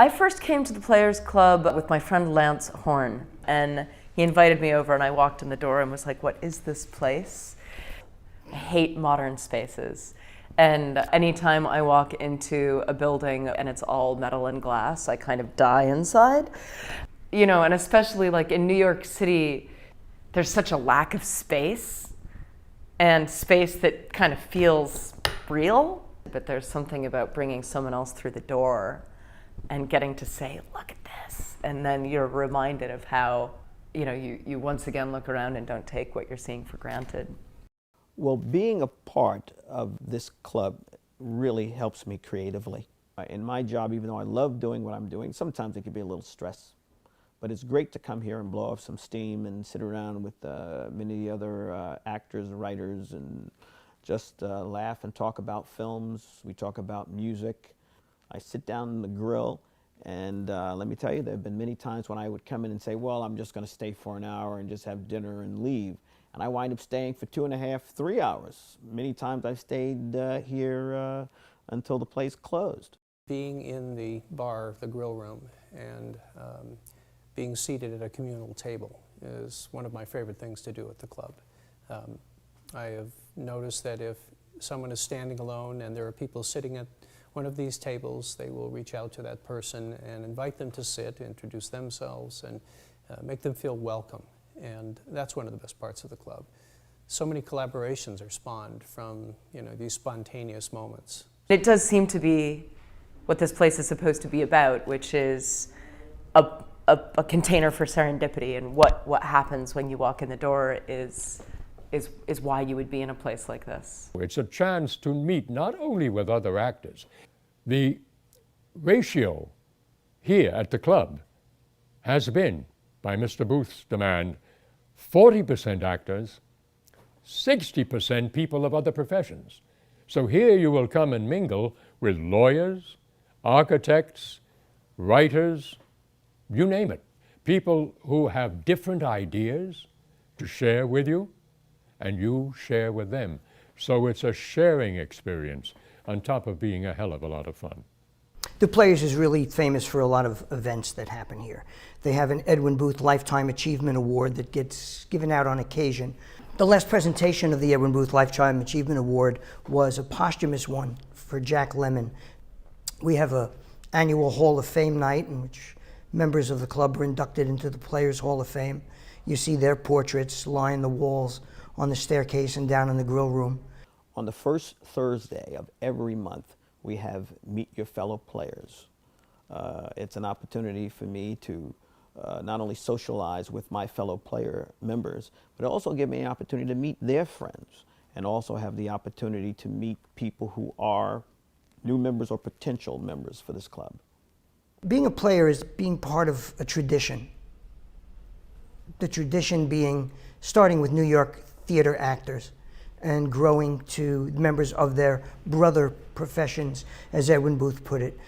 I first came to the Players Club with my friend Lance Horn, and he invited me over and I walked in the door and was like, what is this place? I hate modern spaces. And anytime I walk into a building and it's all metal and glass, I kind of die inside. You know, and especially like in New York City, there's such a lack of space, and space that kind of feels real. But there's something about bringing someone else through the door and getting to say, look at this. And then you're reminded of how, you know, you once again look around and don't take what you're seeing for granted. Well, being a part of this club really helps me creatively. In my job, even though I love doing what I'm doing, sometimes it can be a little stress. But it's great to come here and blow off some steam and sit around with many other actors and writers and just laugh and talk about films. We talk about music. I sit down in the grill, and let me tell you, there have been many times when I would come in and say, well, I'm just going to stay for an hour and just have dinner and leave. And I wind up staying for 2.5, 3 hours. Many times I've stayed here until the place closed. Being in the bar, the grill room, and being seated at a communal table is one of my favorite things to do at the club. I have noticed that if someone is standing alone and there are people sitting at one of these tables, they will reach out to that person and invite them to sit, introduce themselves, and make them feel welcome. And that's one of the best parts of the club. So many collaborations are spawned from, you know, these spontaneous moments. It does seem to be what this place is supposed to be about, which is a container for serendipity, and what happens when you walk in the door is why you would be in a place like this. It's a chance to meet not only with other actors. The ratio here at the club has been, by Mr. Booth's demand, 40% actors, 60% people of other professions. So here you will come and mingle with lawyers, architects, writers, you name it. People who have different ideas to share with you, and you share with them. So it's a sharing experience on top of being a hell of a lot of fun. The Players is really famous for a lot of events that happen here. They have an Edwin Booth Lifetime Achievement Award that gets given out on occasion. The last presentation of the Edwin Booth Lifetime Achievement Award was a posthumous one for Jack Lemmon. We have an annual Hall of Fame night in which members of the club are inducted into the Players Hall of Fame. You see their portraits line the walls on the staircase and down in the grill room. On the first Thursday of every month, we have Meet Your Fellow Players. It's an opportunity for me to not only socialize with my fellow player members, but also give me an opportunity to meet their friends, and also have the opportunity to meet people who are new members or potential members for this club. Being a player is being part of a tradition. The tradition being starting with New York theater actors and growing to members of their brother professions, as Edwin Booth put it.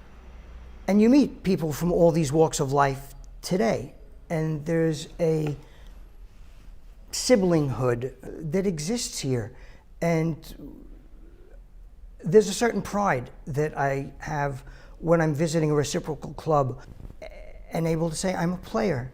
And you meet people from all these walks of life today, and there's a siblinghood that exists here, and there's a certain pride that I have when I'm visiting a reciprocal club and able to say, I'm a player.